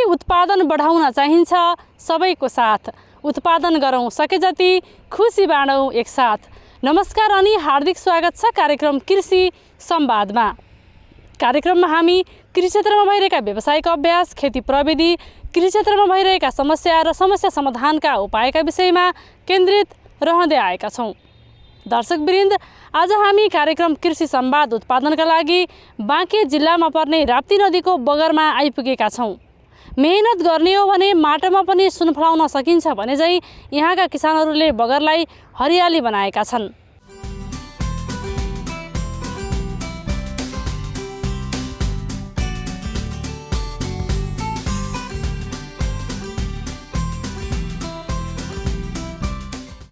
उत्पादन बढाउन चाहिन्छ सबैको साथ। उत्पादन गरौँ सके जति, खुसी बाँडौँ एकसाथ। नमस्कार अनि हार्दिक स्वागत छ कार्यक्रम कृषि संवादमा। कार्यक्रममा हामी कृषि क्षेत्रमा भइरहेका व्यावसायिक अभ्यास, खेती प्रविधि, कृषि क्षेत्रमा भइरहेका समस्या र समस्या समाधानका उपायका विषयमा केन्द्रित रहँदै आएका छौँ। दर्शकवृन्द, आज हामी कार्यक्रम कृषि संवाद उत्पादनका लागि बाँके जिल्लामा पर्ने राप्ती नदीको बगरमा आइपुगेका छौँ। मेहनत गर्ने हो भने माटोमा पनि सुन फलाउन सकिन्छ भने चाहिँ यहाँका किसानहरूले बगरलाई हरियाली बनाएका छन्।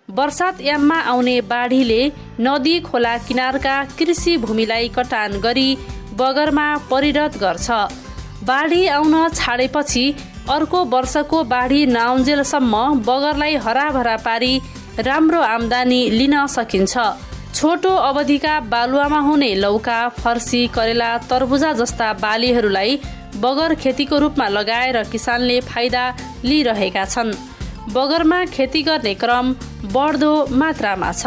वर्षात याममा आउने बाढीले नदी खोला किनारका कृषि भूमिलाई कटान गरी बगरमा परिणत गर्छ। बाढी आउन छाडेपछि अर्को वर्षको बाढी नआउन्जेलसम्म बगरलाई हराभरा पारी राम्रो आम्दानी लिन सकिन्छ। छोटो अवधिका बालुवामा हुने लौका, फर्सी, करेला, तरबुजा जस्ता बालीहरूलाई बगर खेतीको रूपमा लगाएर किसानले फाइदा लिइरहेका छन्। बगरमा खेती गर्ने क्रम बढ्दो मात्रामा छ।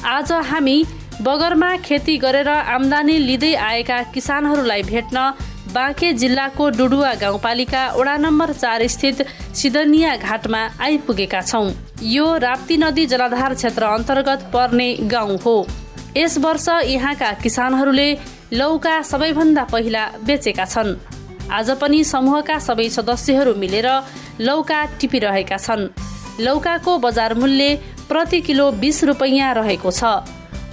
आज हामी बगरमा खेती गरेर आम्दानी लिँदै आएका किसानहरूलाई भेट्न बाँके जिल्लाको डुडुवा गाउँपालिका वडा नम्बर 4 स्थित सिदनिया घाटमा आइपुगेका छौँ। यो राप्ती नदी जलाधार क्षेत्र अन्तर्गत पर्ने गाउँ हो। यस वर्ष यहाँका किसानहरूले लौका सबैभन्दा पहिला बेचेका छन्। आज पनि समूहका सबै सदस्यहरू मिलेर लौका टिपिरहेका छन्। लौकाको बजार मूल्य प्रति किलो 20 रुपैयाँ रहेको छ।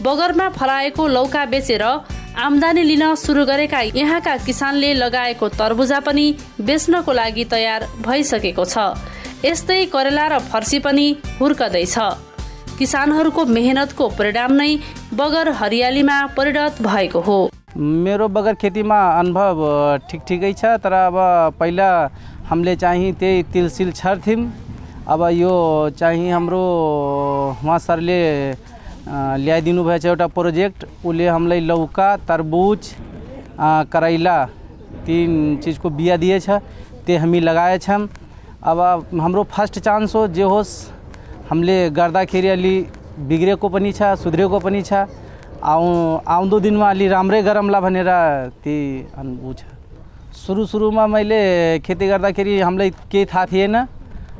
बगरमा फलाएको लौका बेचेर आम्दानी लिन सुरु गरेका यहाँका किसानले लगाएको तरबुजा पनि बेच्नको लागि तयार भइसकेको छ। यस्तै करेला र फर्सी पनि हुर्कदैछ। किसानहरूको मेहनतको परिणाम नै बगर हरियालीमा परिणत भएको हो। मेरो बगर खेतीमा अनुभव ठिकै छ, तर अब पहिला हामीले चाहिँ त्यही तिलसिल छर्थ्यौँ। अब यो चाहिँ हाम्रो उहाँ सरले ल्याइदिनु भएछ एउटा प्रोजेक्ट, उसले हामीलाई लौका, तरबुज, करैला 3 चीजको बिया दिएछ। त्यो हामी लगाएछौँ। अब हाम्रो फर्स्ट चान्स हो, जे होस् हामीले गर्दाखेरि अलि बिग्रेको पनि छ, सुध्रेको पनि छ। आउँदो दिनमा अलि राम्रै गरमला भनेर त्यही अनुभव छ। सुरुमा मैले खेती गर्दाखेरि हामीलाई केही थाहा थिएन।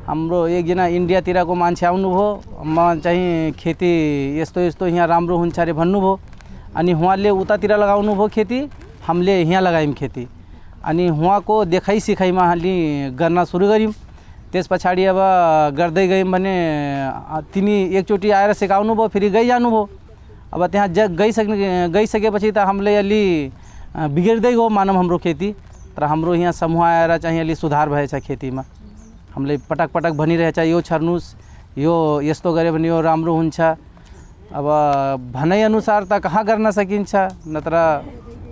हाम्रो एकजना इन्डियातिरको मान्छे आउनुभयो, म चाहिँ खेती यस्तो यहाँ राम्रो हुन्छ अरे भन्नुभयो। अनि उहाँले उतातिर लगाउनु भयो खेती, हामीले यहाँ लगायौँ खेती। अनि उहाँको देखाइ सिकाइमा अलि गर्न सुरु गऱ्यौँ। त्यस पछाडि अब गर्दै गयौँ भने तिनी एकचोटि आएर सिकाउनु भयो, फेरि गइजानुभयो। अब त्यहाँ गइसकेपछि त हामीलाई अलि बिग्रिँदै गयो मानव हाम्रो खेती। तर हाम्रो यहाँ समूह आएर चाहिँ अलि सुधार भएछ खेतीमा। हामीले पटक भनिरहेछ यो छर्नुस्, यो यस्तो गऱ्यो भने यो राम्रो हुन्छ। अब भनाइअनुसार त कहाँ गर्न सकिन्छ, नत्र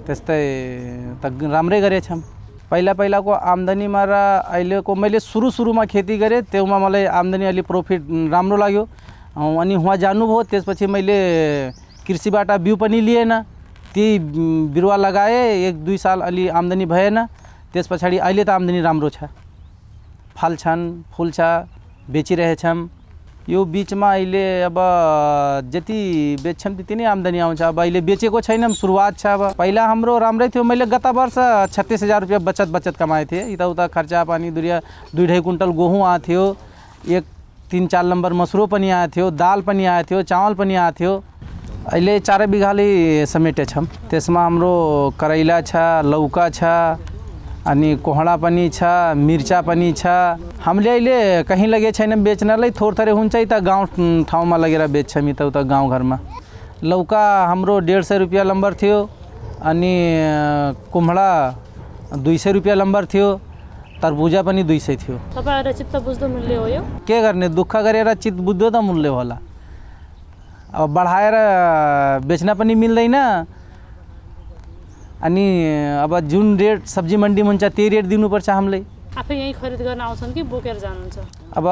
त्यस्तै त राम्रै गरेछौँ। पहिलाको आम्दानीमा र अहिलेको मैले सुरुमा खेती गरेँ, त्यसमा मलाई आम्दानी अलि प्रॉफिट राम्रो लाग्यो। अनि उहाँ जानुभयो, त्यसपछि मैले कृषिबाट बिउ पनि लिएन, त्यही बिरुवा लगाएँ। 1-2 साल अलि आम्दानी भएन। त्यस पछाडि अहिले त आम्दानी राम्रो छ, फल्छन्, फुल छ, बेचिरहेछौँ। यो बिचमा अहिले अब जति बेच्छौँ त्यति नै आम्दानी आउँछ। अब अहिले बेचेको छैनौँ, सुरुवात छ। अब पहिला हाम्रो राम्रै थियो। मैले गत वर्ष 36,000 रुपियाँ बचत कमाए थिएँ। यताउता खर्चा पानी 2-2.5 कुन्टल गहुँ आएको थियो, 3-4 नम्बर मसुरो पनि आएको थियो, दाल पनि आएको थियो, चामल पनि आएको थियो। अहिले 4 बिघाले समेटेछौँ। त्यसमा हाम्रो करैला छ, लौका छ, अनि कोहडा पनि छ, मिर्चा पनि छ। हामीले अहिले कहीँ लगे छैन बेच्नलाई, थोरै हुन्छ त गाउँ ठाउँमा लगेर बेच्छौँ। यताउता गाउँघरमा लौका हाम्रो 150 रुपियाँ नम्बर थियो, अनि कोहडा 200 रुपियाँ नम्बर थियो, तरबुजा पनि 200 थियो। तपाईहरुले चित्त बुझ्दो मूल्य हो यो? के गर्ने, दुःख गरेर चित्त बुझ्दो त मूल्य होला। अब बढाएर बेच्न पनि मिल्दैन। अनि अब जुन रेट सब्जी मण्डी हुन्छ त्यही रेट दिनुपर्छ हामीले। आफै यही खरिद गर्न आउँछन् कि बोकेर जानुहुन्छ? अब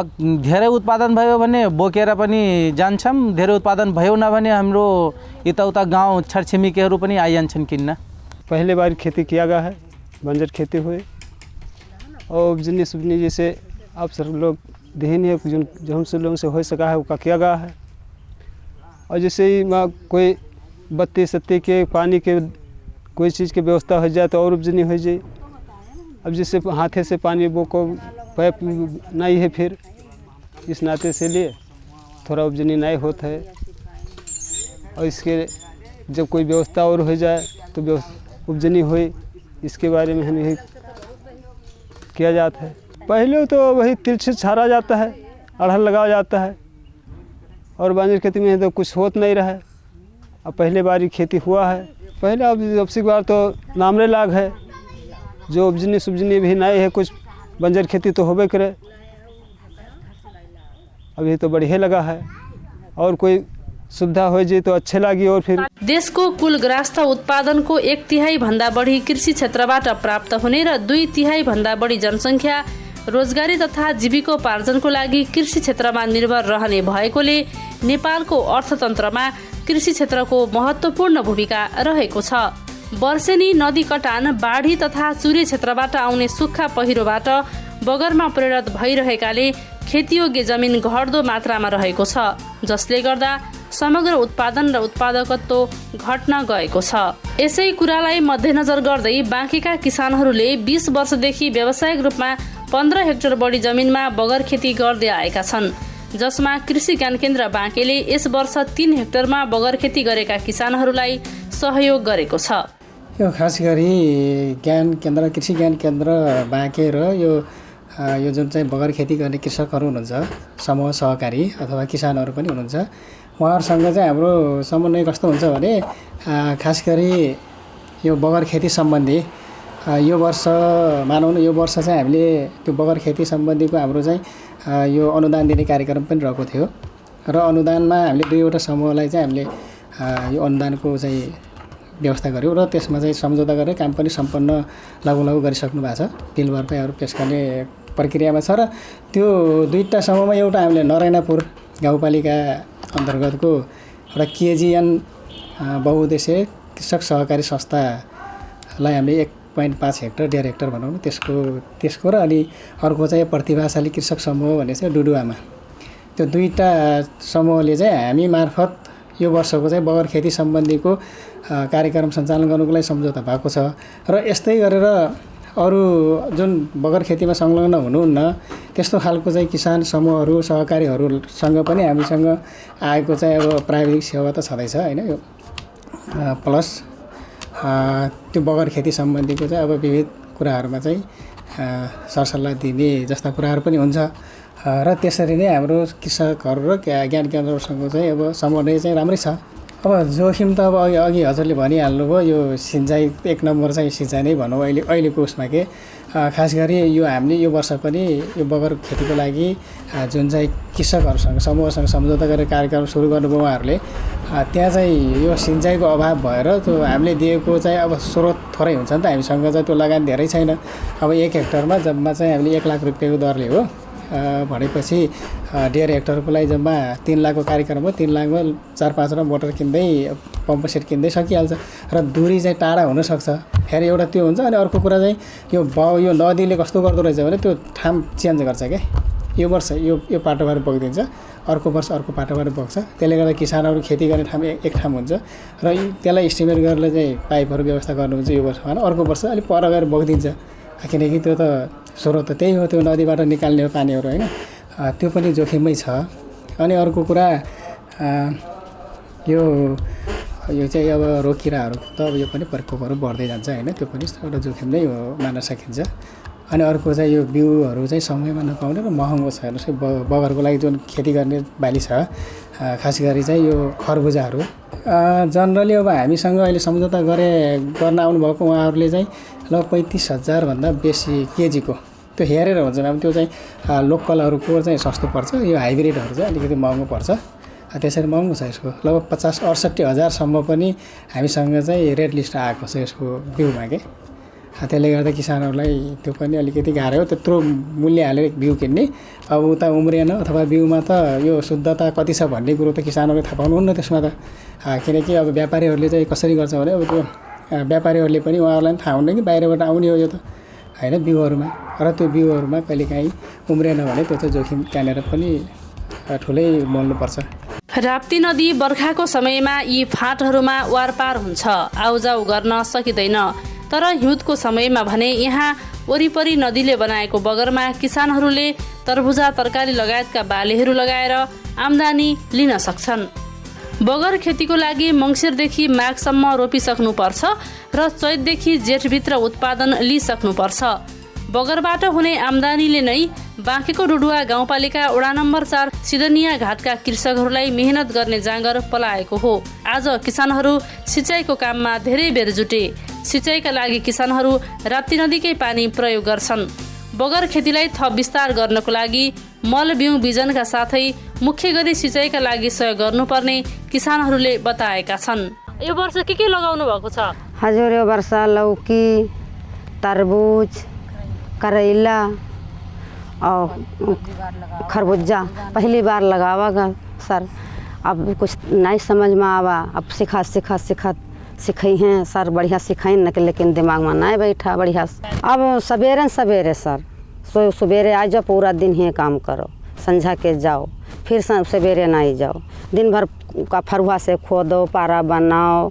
धेरै उत्पादन भयो भने बोकेर पनि जान्छौँ, धेरै उत्पादन भयो न भने हाम्रो यताउता गाउँ छरछिमेकीहरू पनि आइजान्छन् किन्न। पहले बार खेती किया गया है, बंजर खेती हुए और उपजनी सुबनी जैसे आप सब लोग देन है जो हमसे लोगों से हो सका है वो किया गया है। और जैसे ही वहाँ कोई बत्ती सत्ती के पानी के कोई चीज़ की व्यवस्था हो जाए तो और उपजनी हो जाए। अब जैसे हाथे से पानी वो को पाइप नहीं है, फिर इस नाते से लिए थोड़ा उपजनी नहीं होता है। और इसके जब कोई व्यवस्था और हो जाए तो उपजनी हो, इसके बारे में हम यही किया जाता है। पहले तो वही तिरछी छाड़ा जाता है, अड़हल लगाया जाता है और बांजर खेती में तो कुछ होत नहीं रहा है। अब पहले बारी खेती हुआ है पहले, अब की बार तो नामरे लाग है, जो उपजनी सुबजनी भी नहीं है, कुछ बंजर खेती तो होबे करे। अभी तो बढ़िया लगा है और कोई सुविधा हो जाए तो अच्छे लगी। और फिर देशको कुल ग्रास्थ उत्पादनको 1/3 भन्दा बढी कृषि क्षेत्रबाट प्राप्त हुने र 2/3 भन्दा बढी जनसङ्ख्या रोजगारी तथा जीविकोपार्जनको लागि कृषि क्षेत्रमा निर्भर रहने भएकोले नेपालको अर्थतन्त्रमा कृषि क्षेत्रको महत्त्वपूर्ण भूमिका रहेको छ। वर्षेनी नदी कटान, बाढी तथा चुरे क्षेत्रबाट आउने सुक्खा पहिरोबाट बगरमा परिणत भइरहेकाले खेतीयोग्य जमिन घट्दो मात्रामा रहेको छ, जसले गर्दा समग्र उत्पादन र उत्पादकत्व घट्न गएको छ। यसै कुरालाई मध्यनजर गर्दै बाँकेका किसानहरूले 20 वर्षदेखि व्यावसायिक रूपमा 15 हेक्टर बढी जमिनमा बगर खेती गर्दै आएका छन्, जसमा कृषि ज्ञान केन्द्र बाँकेले यस वर्ष 3 हेक्टरमा बगर खेती गरेका किसानहरूलाई सहयोग गरेको छ। यो खास गरी कृषि ज्ञान केन्द्र बाँके र यो जुन चाहिँ बगर खेती गर्ने कृषकहरू हुनुहुन्छ, समूह सहकारी अथवा किसानहरू पनि हुनुहुन्छ, उहाँहरूसँग चाहिँ हाम्रो समन्वय कस्तो हुन्छ भने खास गरी यो बगर खेती सम्बन्धी यो वर्ष मानौँ न, यो वर्ष चाहिँ हामीले त्यो बगर खेती सम्बन्धीको हाम्रो चाहिँ यो अनुदान दिने कार्यक्रम पनि रहेको थियो र अनुदानमा हामीले 2वटा समूहलाई चाहिँ हामीले यो अनुदानको चाहिँ व्यवस्था गऱ्यौँ र त्यसमा चाहिँ सम्झौता गरेर काम पनि सम्पन्न लागु गरिसक्नु भएको छ। बिल भरपाईहरू पेश गर्ने प्रक्रियामा छ र त्यो 2टा समूहमा एउटा हामीले नारायणपुर गाउँपालिका अन्तर्गतको एउटा केजिएन बहुउद्देश्य कृषक सहकारी संस्थालाई हामीले 1.5 हेक्टर 1.5 हेक्टर भनौँ न, त्यसको र अनि अर्को चाहिँ प्रतिभाशाली कृषक समूह भन्ने चाहिँ डुडुवामा, त्यो 2टा समूहले चाहिँ हामी मार्फत यो वर्षको चाहिँ बगर खेती सम्बन्धीको कार्यक्रम सञ्चालन गर्नुको लागि सम्झौता भएको छ। र यस्तै गरेर अरू जुन बगर खेतीमा संलग्न हुनुहुन्न त्यस्तो खालको चाहिँ किसान समूहहरू सहकारीहरूसँग पनि हामीसँग आएको चाहिँ अब प्राविधिक सेवा त छँदैछ हैन, यो प्लस त्यो बगर खेती सम्बन्धीको चाहिँ अब विविध कुराहरूमा चाहिँ सरसल्लाह दिने जस्ता कुराहरू पनि हुन्छ र त्यसरी नै हाम्रो कृषकहरू र ज्ञान केन्द्रहरूसँग चाहिँ अब समन्वय चाहिँ राम्रै छ। अब जोखिम त अब अघि हजुरले भनिहाल्नुभयो, यो सिँचाइ 1 नम्बर चाहिँ सिँचाइ नै भनौँ अहिलेको उसमा के खास गरी यो हामीले यो वर्ष पनि यो बगर खेतीको लागि जुन चाहिँ कृषकहरूसँग समूहसँग सम्झौता गरेर कार्यक्रम सुरु गर्नुभयो उहाँहरूले, त्यहाँ चाहिँ यो सिँचाइको अभाव भएर त्यो हामीले दिएको चाहिँ अब स्रोत थोरै हुन्छ नि त, हामीसँग चाहिँ त्यो लगानी धेरै छैन। अब 1 हेक्टरमा जम्मा चाहिँ हामीले 1 लाख रुपियाँको दरले हो भनेपछि 1.5 हेक्टरको लागि जम्मा 3 लाखको कार्यक्रम हो। 3 लाखमा 4-5 मोटर किन्दै पम्प सेट किन्दै सकिहाल्छ र दूरी चाहिँ टाढा हुनसक्छ। फेरि एउटा त्यो हुन्छ। अनि अर्को कुरा चाहिँ यो नदीले कस्तो गर्दो रहेछ भने त्यो ठाम चेन्ज गर्छ क्या। यो वर्ष यो पाटोबाट बगिदिन्छ, अर्को वर्ष अर्को पाटोबाट बग्छ। त्यसले गर्दा किसानहरू खेती गर्ने ठाउँ एक ठाउँ हुन्छ र त्यसलाई इस्टिमेट गरेर चाहिँ पाइपहरू व्यवस्था गर्नुहुन्छ यो वर्ष होइन, अर्को वर्ष अलिक पर गएर बगिदिन्छ, किनकि त्यो त स्रोत त त्यही हो, त्यो नदीबाट निकाल्ने हो पानीहरू होइन, त्यो पनि जोखिमै छ। अनि अर्को कुरा यो चाहिँ अब रोगकिराहरू त अब यो पनि प्रकोपहरू बढ्दै जान्छ होइन, त्यो पनि एउटा जोखिम नै हो मान्न सकिन्छ। अनि अर्को चाहिँ यो बिउहरू चाहिँ समयमा नपाउने र महँगो छ। हेर्नुहोस् बगरको लागि जुन खेती गर्ने बाली छ, खास गरी चाहिँ यो खरबुजाहरू जनरली अब हामीसँग अहिले सम्झौता गर्न आउनुभएको उहाँहरूले चाहिँ लगभग 35,000 भन्दा बेसी केजीको त्यो हेरेर हुन्छ। अब त्यो चाहिँ लोकलहरूको चाहिँ सस्तो पर्छ, यो हाइब्रिडहरू चाहिँ अलिकति महँगो पर्छ। त्यसरी महँगो छ यसको, लगभग 50-68 हजारसम्म पनि हामीसँग चाहिँ रेड लिस्ट आएको छ यसको बिउमा के। त्यसले गर्दा किसानहरूलाई त्यो पनि अलिकति गाह्रो हो त्यत्रो मूल्य हालेर बिउ किन्ने। अब उता उम्रिएन अथवा बिउमा त यो शुद्धता कति छ भन्ने कुरो त किसानहरूले थाहा पाउनुहुन्न त्यसमा त, किनकि अब व्यापारीहरूले चाहिँ कसरी गर्छ भने अब त्यो व्यापारीहरूले पनि उहाँहरूलाई थाहा हुन्न कि बाहिरबाट आउने हो यो त, होइन बिउहरूमा, र त्यो बिउहरूमा कहिलेकाहीँ उम्रेन भने त्यो चाहिँ जोखिम त्यहाँनिर पनि ठुलै मोल्नुपर्छ। राप्ती नदी बर्खाको समयमा यी फाँटहरूमा वारपार हुन्छ, आउजाउ गर्न सकिँदैन। तर हिउँदको समयमा भने यहाँ वरिपरि नदीले बनाएको बगरमा किसानहरूले तरबुजा, तरकारी लगायतका बालीहरू लगाएर आम्दानी लिन सक्छन्। बगर खेतीको लागि मङ्सिरदेखि माघसम्म रोपिसक्नुपर्छ र चैतदेखि जेठभित्र उत्पादन लिइसक्नुपर्छ। बगरबाट हुने आम्दानीले नै बाँकेको डुडुवा गाउँपालिका वडा नम्बर 4 सिदनिया घाटका कृषकहरूलाई मेहनत गर्ने जाँगर पलाएको हो। आज किसानहरू सिँचाइको काममा धेरै बेर जुटे। सिँचाइका लागि किसानहरू राप्ती नदीकै पानी प्रयोग गर्छन्। बगर खेतीलाई थप विस्तार गर्नको लागि मल बिउ बिजनका साथै मुख्य गरी सिँचाइका लागि सहयोग गर्नुपर्ने किसानहरूले बताएका छन्। यो वर्ष के लगाउनु भएको छ? हजुर, यो वर्ष लौकी, तरबूज, करेला और खरबूजा पहली बार लगावागा सर। अब कुछ नहीं समझ में आवा, अब सिखाई हैं सर, बढ़िया सिखाई न, लेकिन दिमाग में नहीं बैठा बढ़िया। अब सवेरे सर सवेरे आ जाओ, पूरा दिन ही काम करो, संझा के जाओ, फिर सवेरे नहीं जाओ, दिन भर का फरुआ से खोदो, पारा बनाओ,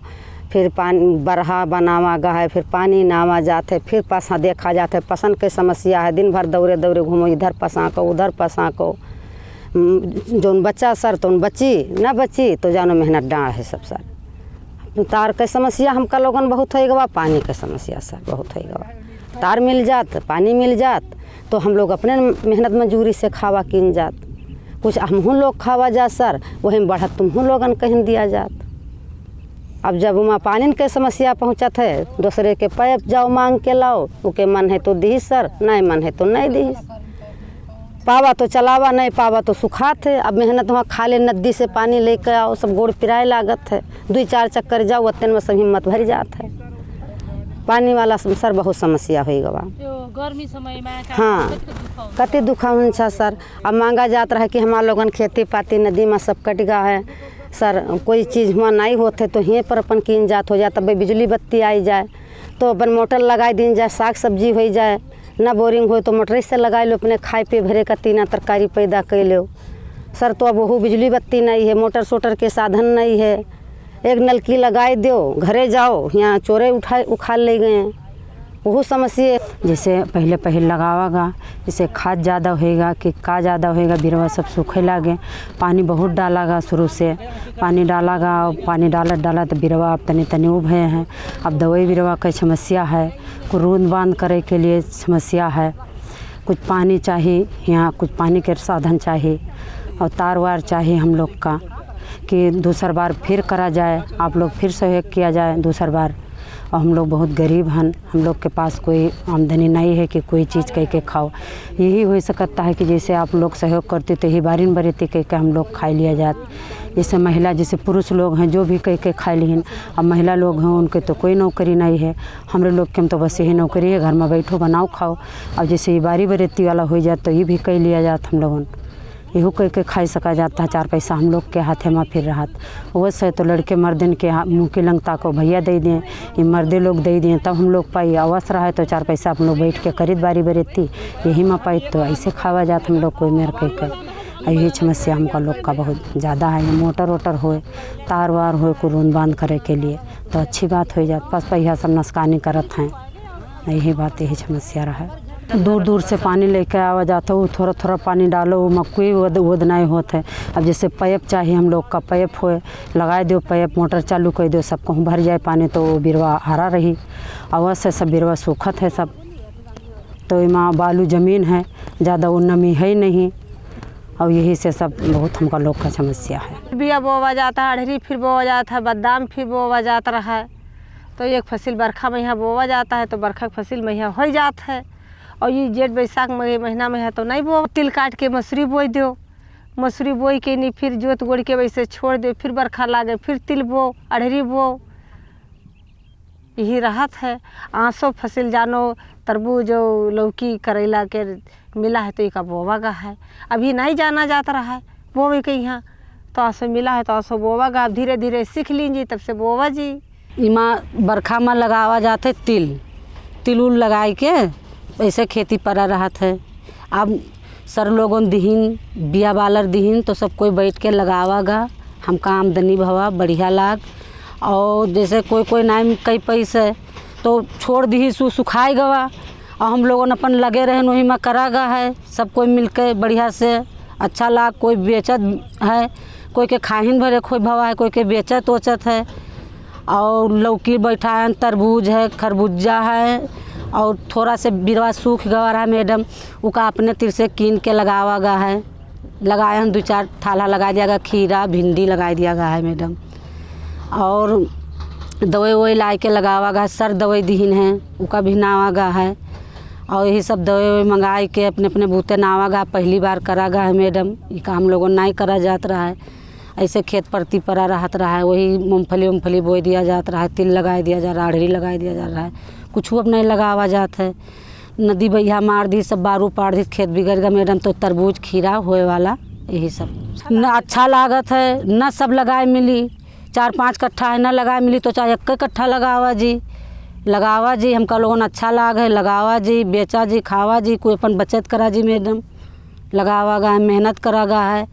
फिर पानी बरहा बनावा गए, फिर पानी नावा जाते, फिर पसा देखा जाते। पसंद की समस्या है, दिन भर दौड़े घूमो, इधर पसा को उधर पसा को। जोन बच्चा सर तो बच्ची न बच्ची तो जानो मेहनत डाँड है सब सर। तार के समस्या हमका लोगन बहुत हो गवा, पानी के समस्या सर बहुत हो गवा। तार मिल जात, पानी मिल जात तो हम लोग अपने मेहनत मजूरी से खावा किन जात, कुछ हमहू लोग खावा जात सर, वही में बढ़त तुम्हू लोगन कहीं दिया जात। अब जब वहाँ पानी के समस्या पहुँचत है, दूसरे के पैप जाओ मांग के लाओ, उके मन है तो दी सर, नहीं मन है तो नहीं दी। पावा तो चलावा, नहीं पावा तो सुखात है। अब मेहनत वहाँ खाले नदी से पानी लेकर आओ, सब गोड़ पिराए लागत है, 2-4 चक्कर जाओ, उतने में सब हिम्मत भर जात है। पानी वाला सर बहुत समस्या हो गवा। गर्मी समय में हाँ कति दुखा हुन्छ सर। अब मांगा जात रहा कि हमारा लोगन खेती पाती नदी में सब कट गया है सर, कोई चीज़ हुआ नहीं होते तो यहीं पर अपन किन जात हो जाता, भाई बिजली बत्ती आई जाए तो अपन मोटर लगाई दिन जाए, साग सब्जी हो जाए, ना बोरिंग हो तो मोटर से लगाए लो, अपने खाए पे भरे का तीना तरकारी पैदा कर लो सर। तो अब वह बिजली बत्ती नहीं है, मोटर सोटर के साधन नहीं है, एक नलकी लगाए दो, घरे जाओ, यहाँ चोरे उखाड़ ले गए हैं, वह समस्या। जैसे पहले लगावागा, जैसे खाद ज़्यादा होएगा कि का ज़्यादा होएगा, बिरवा सब सूखे लागे, पानी बहुत डालागा, शुरू से पानी डालागा, पानी डाला तो बिरवा अब तनी उभे हैं। अब दवाई बिरवा की समस्या है, को रूंद बांध करे के लिए समस्या है, कुछ पानी चाहिए, यहाँ कुछ पानी के साधन चाहिए और तार वार चाहिए हम लोग का, कि दूसरा बार फिर करा जाए, आप लोग फिर सहयोग किया जाए दूसरा बार। और हम लोग बहुत गरीब हैं, हम लोग के पास कोई आमदनी नहीं है कि कोई चीज़ कह के खाओ। यही हो सकता है कि जैसे आप लोग सहयोग करते तो ही बारिन बरेती कह के हम लोग खा लिया जात। जैसे महिला, जैसे पुरुष लोग हैं जो भी कह के खा लीन, अब महिला लोग हैं उनके तो कोई नौकरी नहीं है, हमारे लोग के तो बस यही नौकरी है, घर में बैठो बनाओ खाओ। अब जैसे ये बारी बरेती वाला हो जाए तो ये भी कह लिया जात, हम लोगों यहू कह के खाई सका जाता है, 4 पैसा हम लोग के हाथे में फिर रहा। वैसे तो लड़के मर्दन के मुँह की लंगता को भैया दे दें, ये मर्दे लोग दे दें तब हम लोग पाई, अवश्य रहा है तो 4 पैसा हम लोग बैठ के खरीद बारी बरेती यही में पाई, तो ऐसे खावा जाता हम लोग कोई मेर कह कर। यही समस्या हमका लोग का बहुत ज़्यादा है। मोटर वोटर होए, तार वार होए को रूंद बांध करे के लिए तो अच्छी बात हो जाती, बस पहिया सब नस्कानी करत हैं, यही बात, यही समस्या रहा। दूर से पानी लेके आवा जाता है, थोड़ा पानी डालो, वो कोई वोद नहीं होता है। अब जैसे पैप चाहिए हम लोग का, पैप हो लगाए दो, पैप मोटर चालू कर दो, सब कहूँ भर जाए पानी तो बिरवा हरा रही। अवश्य सब बिरवा सूखत है सब, तो वहाँ बालू ज़मीन है, ज़्यादा वो नमी है नहीं, और यही से सब बहुत हमका लोग का समस्या है। बिया बोवा जाता है, अड़हरी फिर बोवा जाता है, बादाम फिर बोवा जाता रहा है, तो एक फसल बरखा में यहाँ बोवा जाता है तो बरखा की फसल में यहाँ हो जाता है। और ये जेठ बैसाख महीना में है तो नहीं बो, तिल काट के मसूरी बोई दो, मसूरी बोई के नहीं फिर जोत गोड़ के वैसे छोड़ दो, फिर बरखा लागे फिर तिल बो, अड़हरी बो, यही राहत है। आंसो फसल जानो तरबूज लौकी करेला के मिला है तो एक बोवा गा है, अभी नहीं जाना जाता रहा है बोवे के यहाँ, तो आंसो मिला है तो आंसो बोवा गा, धीरे धीरे सीख लीजिए तब से बोवा जी। इमा बरखा में लगावा जाते तिल उल लगाए के ऐसे खेती पड़ा रहत है। अब सर लोगों दिहिन बिया बालर दिहिन तो सब कोई बैठ के लगावागा, हमका आमदनी भवा बढ़िया लाग। और जैसे कोई नाम कई पैसे तो छोड़ दी सुखाए गवा और हम लोगों अपन लगे रहे वही में करागा है, सब कोई मिलके बढ़िया से अच्छा लाग। कोई बेचत है, कोई के खाहिन भरे खोई भवा है, कोई के बेचत ओचत है। और लौकी बैठा है, तरबूज है, खरबूजा है और थोड़ा से बिरवा सूख गवा रहा मैडम, उका अपने तिर से कीन के लगावा गा है। लगाए हम 2-4 थाला लगा दिया गया, खीरा भिंडी लगा दिया गया है मैडम। और दवाई वही ला के लगावा गा, सर दवाई दीन है उका भी नावा गा है। और यही सब दवाई मंगाई के अपने अपने बूते नावा गा, पहली बार करा गा है मैडम। ये काम लोगों नहीं करा जात रहा है, ऐसे खेत परती पड़ा रहत रहा है। वही मूँगफली बोई दिया जाता रहा है, तिल लगा दिया जा रहा है, राहड़ी लगा दिया जा रहा है, कुछ अब नहीं लगावा जात है। नदी बहिया मार दी, सब बारू पाड़ दी, खेत बिगड़ गया मैडम। तो तरबूज खीरा होए वाला यही सब न अच्छा लागत है। न सब लगाए मिली, 4-5 कट्ठा है, न लगाए मिली तो चाहे 1 कट्ठा लगावा जी हमका लोगों अच्छा लाग है। लगावा जी, बेचा जी, खावा जी, कोई अपन बचत करा जी मैडम। लगावा गा है, मेहनत करा गा है,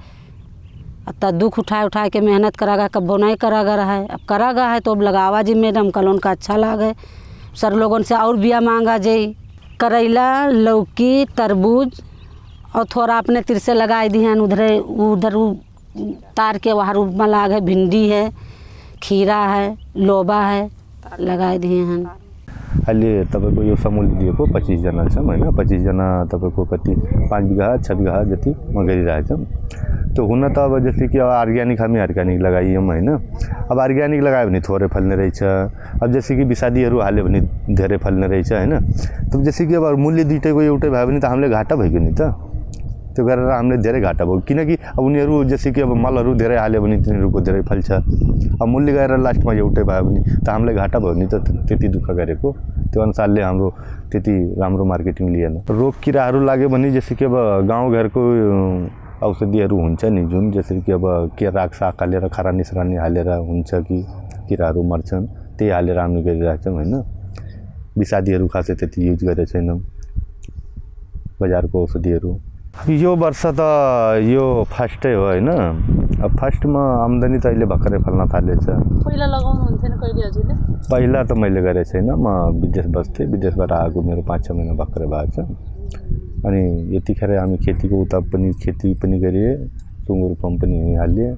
अब दुख उठाए के मेहनत करा गा, कब नहीं करा गा रहा है, अब करा गा है तो अब लगावा जी मैडम। कल उनका अच्छा लाग है, सर लोगों से और बिया मांगा जी। करेला, लौकी, तरबूज और थोड़ा अपने तिर से लगाए दी हैं उधर तार के वहाँ रूप में लाग है। भिंडी है, खीरा है, लोबा है, लगाए दिए हैं। अहिले तपाईको यो समूल दिएको 25 जना छौँ हैन। 25 जना तपाईको कति 5 बिघा 6 बिघा जति म गरिरहेछौँ। तो हुन त अब जस्तै कि अब अर्ग्यानिक लगाइयौँ हैन। अब अर्ग्यानिक लगायो भने थोरै फल्ने रहेछ, अब जस्तै कि विषादीहरू हाल्यो भने धेरै फल्ने रहेछ हैन। त जस्तै कि अब मूल्य दुईटैको एउटै भयो भने त हामीले घाटा भइगयो नि त। त्यो गरेर हामीले धेरै घाटा भयो, किनकि अब उनीहरू जस्तै कि अब मलहरू धेरै हाल्यो भने तिनीहरूको धेरै फल्छ। अब मूल्य गएर लास्टमा एउटै भयो भने त हामीलाई घाटा भयो नि त। त्यति दुःख गरेको त्यो अनुसारले हाम्रो त्यति राम्रो मार्केटिङ लिएन। रोग किराहरू लाग्यो भने जस्तै कि अब गाउँघरको औषधिहरू हुन्छ नि, जुन जसरी कि अब के राख साग हालेर खरानी सरानी हालेर हुन्छ कि किराहरू मर्छन्, त्यही हालेर हामी गरिरहेछौँ हैन। विषादीहरू खासै त्यति युज गरेको छैनौँ, बजारको औषधिहरू। यो वर्ष त यो फर्स्टै हो हैन। अब फर्स्टमा आम्दानी त अहिले भर्खरै फल्न थालेछ। पहिला लगाउनुहुन्थेन कहिले हजुरले? पहिला त मैले गरेको छैन, म विदेश बस्थेँ, विदेशबाट आएको मेरो 5-6 महिना भर्खरै भएको छ। अनि यतिखेर हामी खेती पनि गरिए, सुँगुर फर्म पनि यहीँ हालिए।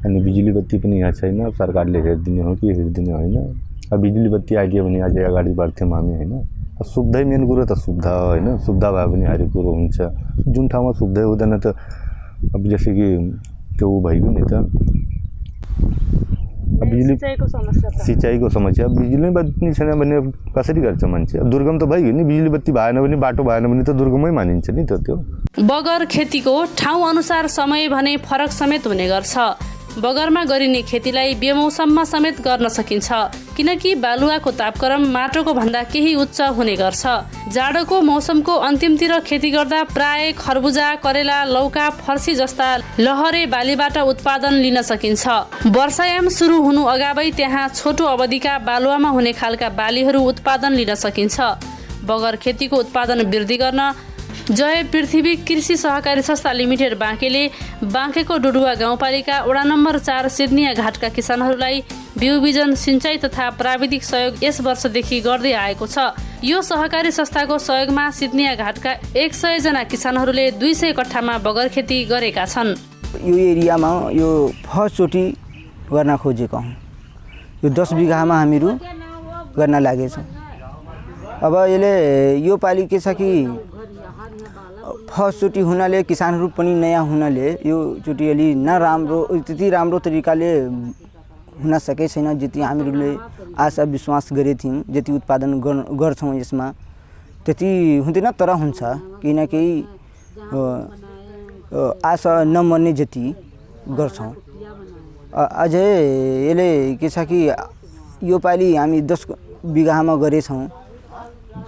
अनि बिजुली बत्ती पनि यहाँ छैन, सरकारले हेरिदिने हो कि हेरिदिने होइन। अब बिजुली बत्ती आइदियो भने अझै अगाडि बढ्थ्यौँ हामी हैन। सुविधै मेन कुरो त सुविधा हो हैन। सुविधा भयो भने हरेक कुरो हुन्छ। जुन ठाउँमा सुविधै हुँदैन त अब जस्तै कि त्यो भइगयो नि त। अब बिजुली सिँचाइको समस्या, बिजुली बत्ती छैन भने कसरी गर्छ मान्छे? अब दुर्गम त भइगयो नि, बिजुली बत्ती भएन भने, बाटो भएन भने त दुर्गमै मानिन्छ नि त। त्यो बगर खेतीको ठाउँ अनुसार समय भने फरक समेत हुने गर्छ। बगरमा गरिने खेतीलाई बेमौसममा समेत गर्न सकिन्छ, किनकि बालुवाको तापक्रम माटोको भन्दा केही उच्च हुने गर्छ। जाडोको मौसमको अन्तिमतिर खेती गर्दा प्राय खरबुजा, करेला, लौका, फर्सी जस्ता लहरे बालीबाट उत्पादन लिन सकिन्छ। वर्षायाम सुरु हुनु अगावै त्यहाँ छोटो अवधिका बालुवामा हुने खालका बालीहरू उत्पादन लिन सकिन्छ। बगर खेतीको उत्पादन वृद्धि गर्न जय पृथ्वी कृषि सहकारी संस्था लिमिटेड बाँकेले बाँकेको डुडुवा गाउँपालिका वडा नम्बर 4 सिद्निया घाटका किसानहरूलाई बिउ बिजन, सिंचाई तथा प्राविधिक सहयोग यस वर्षदेखि गर्दै आएको छ। यो सहकारी संस्थाको सहयोगमा सिद्निया घाटका 100 जना किसानहरूले 200 कट्ठामा बगर खेती गरेका छन्। यो एरियामा यो फर्स्टचोटि गर्न खोजेको हौँ। यो 10 बिघामा हामीहरू गर्न लागेछौँ। अब यसले यो पालि के छ कि फर्स्टचोटि हुनाले किसानहरू पनि नयाँ हुनाले यो चोटि अलि त्यति राम्रो तरिकाले हुन सकेको छैन जति हामीहरूले आशा विश्वास गरेको थियौँ। जति उत्पादन गर्छौँ यसमा त्यति हुँदैन, तर हुन्छ, किनकि आशा नमर्ने जति गर्छौँ। अझै यसले के छ कि यो पालि हामी 10 बिघामा गरेछौँ।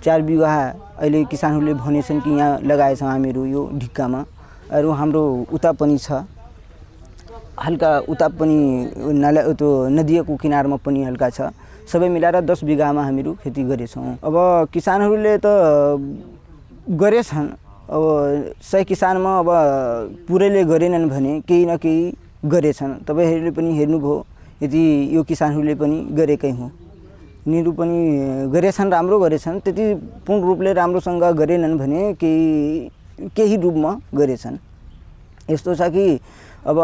4 बिघा अहिले किसानहरूले भनेछन् कि यहाँ लगाएछौँ हामीहरू यो ढिक्कामा। अरू हाम्रो उता पनि छ, हल्का उता पनि नाला त्यो नदीको किनारमा पनि हल्का छ। सबै मिलाएर 10 बिगामा हामीहरू खेती गरेछौँ। अब किसानहरूले त गरेछन्, अब 100 किसानमा अब पुरैले गरेनन् भने केही न केही गरेछन्। तपाईँहरूले पनि हेर्नुभयो, यदि यो किसानहरूले पनि गरेकै हो, यिनीहरू पनि गरेछन्, राम्रो गरेछन्। त्यति पूर्ण रूपले राम्रोसँग गरेनन् भने केही रूपमा गरेछन्। यस्तो छ कि अब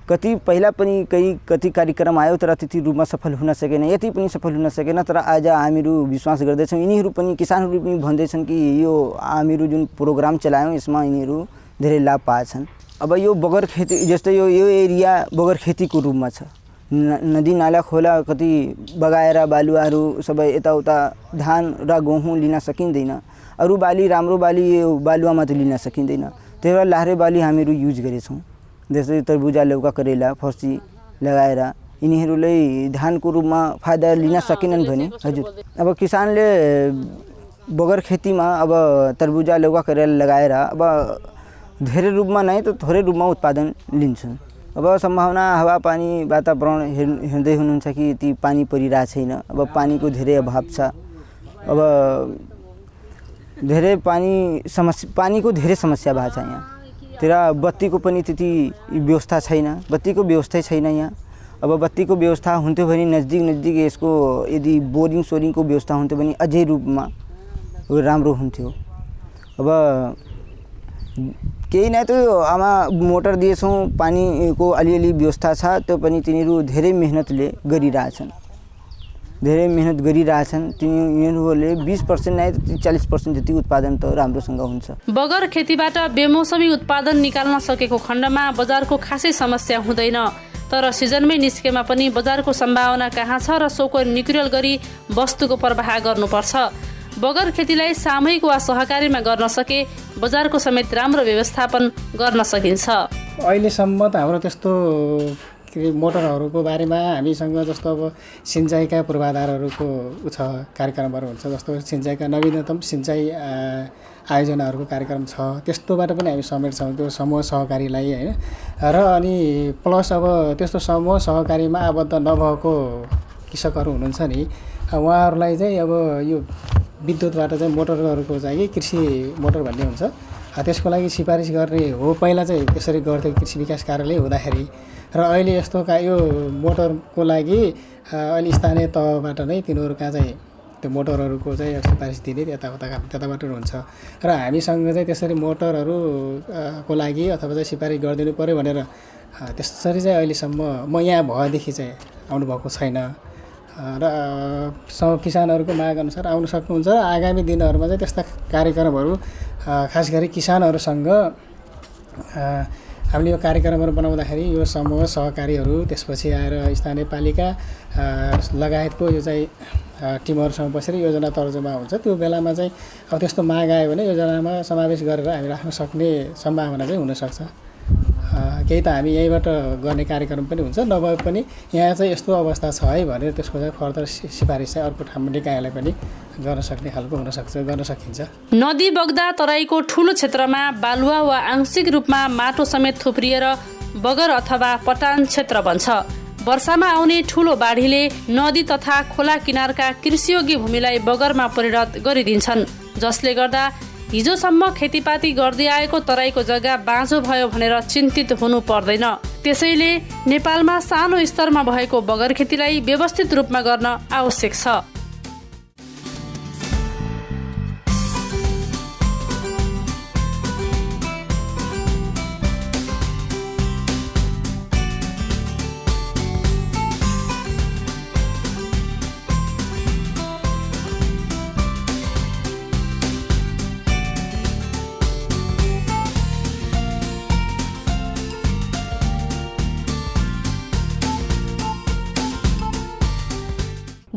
कति पहिला पनि कति कार्यक्रम आयो तर त्यति रूपमा सफल हुन सकेन, यति पनि सफल हुन सकेन। तर आज हामीहरू विश्वास गर्दैछौँ, यिनीहरू पनि किसानहरू पनि भन्दैछन् कि यो हामीहरू जुन प्रोग्राम चलायौँ यसमा यिनीहरू धेरै लाभ पाएछन्। अब यो बगर खेती जस्तै यो एरिया बगर खेतीको रूपमा छ। नदी नाला खोला कति बगाएर बालुवाहरू सबै यताउता धान र गहुँ लिन सकिँदैन। अरू बाली राम्रो बाली यो बालुवामा त लिन सकिँदैन। त्यही भएर लाहरे बाली हामीहरू युज गरेछौँ। जस्तै तरबुजा, लौका, करेला, फर्सी लगाएर यिनीहरूले धानको रूपमा फाइदा लिन सकेनन् भने हजुर अब किसानले बगर खेतीमा अब तरबुजा, लौका, करेला लगाएर अब धेरै रूपमा नै त थोरै रूपमा उत्पादन लिन्छन्। अब सम्भावना हावापानी वातावरण हेर्दै हुनुहुन्छ कि ती पानी परिरहेको छैन। अब पानीको धेरै अभाव छ। अब धेरै पानीको धेरै समस्या भएको छ यहाँ। तर बत्तीको पनि त्यति व्यवस्था छैन, बत्तीको व्यवस्थै छैन यहाँ। अब बत्तीको व्यवस्था हुन्थ्यो भने नजिक यसको यदि बोरिङको व्यवस्था हुन्थ्यो भने अझै रूपमा राम्रो हुन्थ्यो। अब केही नै त आमा मोटर दिएछौँ, पानीको अलिअलि व्यवस्था छ, त्यो पनि तिनीहरू धेरै मेहनतले गरिरहेछन्। तिनीहरूले 20% नै 40% जति उत्पादन त राम्रोसँग हुन्छ। बगर खेतीबाट बेमौसमी उत्पादन निकाल्न सकेको खण्डमा बजारको खासै समस्या हुँदैन। तर सिजनमै निस्केमा पनि बजारको सम्भावना कहाँ छ र सोको निकुरेल गरी वस्तुको प्रवाह गर्नुपर्छ। बगर खेतीलाई सामूहिक वा सहकारीमा गर्न सके बजारको समेत राम्रो व्यवस्थापन गर्न सकिन्छ। अहिलेसम्म त हाम्रो त्यस्तो मोटरहरूको बारेमा हामीसँग जस्तो अब सिँचाइका पूर्वाधारहरूको छ कार्यक्रमहरू हुन्छ, जस्तो सिँचाइका नवीनतम सिँचाइ आयोजनाहरूको कार्यक्रम छ, त्यस्तोबाट पनि हामी समेट्छौँ त्यो समूह सहकारीलाई होइन। र अनि प्लस अब त्यस्तो समूह सहकारीमा आबद्ध नभएको कृषकहरू हुनुहुन्छ नि, उहाँहरूलाई चाहिँ अब यो विद्युतबाट चाहिँ मोटरहरूको चाहिँ कृषि मोटर भन्ने हुन्छ, त्यसको लागि सिफारिस गर्ने हो। पहिला चाहिँ त्यसरी गर्थ्यो कृषि विकास कार्यालय हुँदाखेरि। र अहिले यस्तो यो मोटरको लागि अहिले स्थानीय तहबाट नै तिनीहरू कहाँ चाहिँ त्यो मोटरहरूको चाहिँ सिफारिस दिने त्यताबाट हुन्छ। र हामीसँग चाहिँ त्यसरी मोटरहरूको लागि अथवा चाहिँ सिफारिस गरिदिनु पऱ्यो भनेर त्यसरी चाहिँ अहिलेसम्म म यहाँ भएदेखि चाहिँ आउनुभएको छैन। र किसानहरूको माग अनुसार आउन सक्नुहुन्छ। आगामी दिनहरूमा चाहिँ त्यस्ता कार्यक्रमहरू खास गरी किसानहरूसँग हामीले यो कार्यक्रमहरू बनाउँदाखेरि यो समूह सहकारीहरू, त्यसपछि आएर स्थानीय पालिका लगायतको यो चाहिँ टिमहरूसँग बसेर योजना तर्जुमा हुन्छ। त्यो बेलामा चाहिँ अब त्यस्तो माग आयो भने योजनामा समावेश गरेर हामी राख्न सक्ने सम्भावना चाहिँ हुनसक्छ। केही त हामी यहीँबाट गर्ने कार्यक्रम पनि हुन्छ, नभए पनि यहाँ चाहिँ यस्तो अवस्था छ है भनेर त्यसको चाहिँ फर्दर सिफारिस चाहिँ अर्को ठाउँमा निकायलाई पनि गर्न सक्ने खालको गर्न सकिन्छ। नदी बग्दा तराईको ठुलो क्षेत्रमा बालुवा वा आंशिक रूपमा माटो समेत थुप्रिएर बगर अथवा पटान क्षेत्र बन्छ। वर्षामा आउने ठुलो बाढीले नदी तथा खोला किनारका कृषियोग्य भूमिलाई बगरमा परिणत गरिदिन्छन्, जसले गर्दा हिजोसम्म खेतीपाती गर्दै आएको तराईको जग्गा बाँझो भयो भनेर चिन्तित हुनु पर्दैन। त्यसैले नेपालमा सानो स्तरमा भएको बगर खेतीलाई व्यवस्थित रूपमा गर्न आवश्यक छ।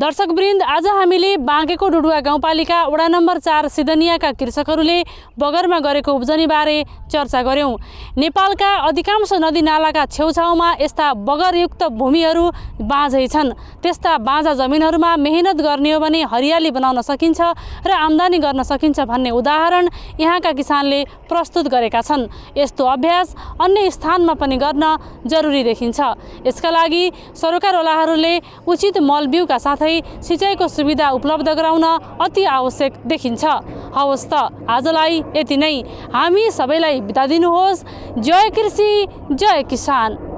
दर्शकवृन्द, आज हामीले बाँकेको डुडुवा गाउँपालिका वडा नम्बर 4 सिदनियाका कृषकहरूले बगरमा गरेको उब्जनीबारे चर्चा गर्यौं। नेपालका अधिकांश नदीनालाका छेउछाउमा यस्ता बगरयुक्त भूमिहरू बाँझै छन्। त्यस्ता बाँझा जमिनहरूमा मेहनत गर्ने हो भने हरियाली बनाउन सकिन्छ र आम्दानी गर्न सकिन्छ भन्ने उदाहरण यहाँका किसानले प्रस्तुत गरेका छन्। यस्तो अभ्यास अन्य स्थानमा पनि गर्न जरुरी देखिन्छ। यसका लागि सरकारवालाहरूले उचित मलबिउका साथै सिँचाइको सुविधा उपलब्ध गराउन अति आवश्यक देखिन्छ। हवस् त, आजलाई यति नै। हामी सबैलाई बिदा दिनुहोस्। जय कृषि, जय किसान।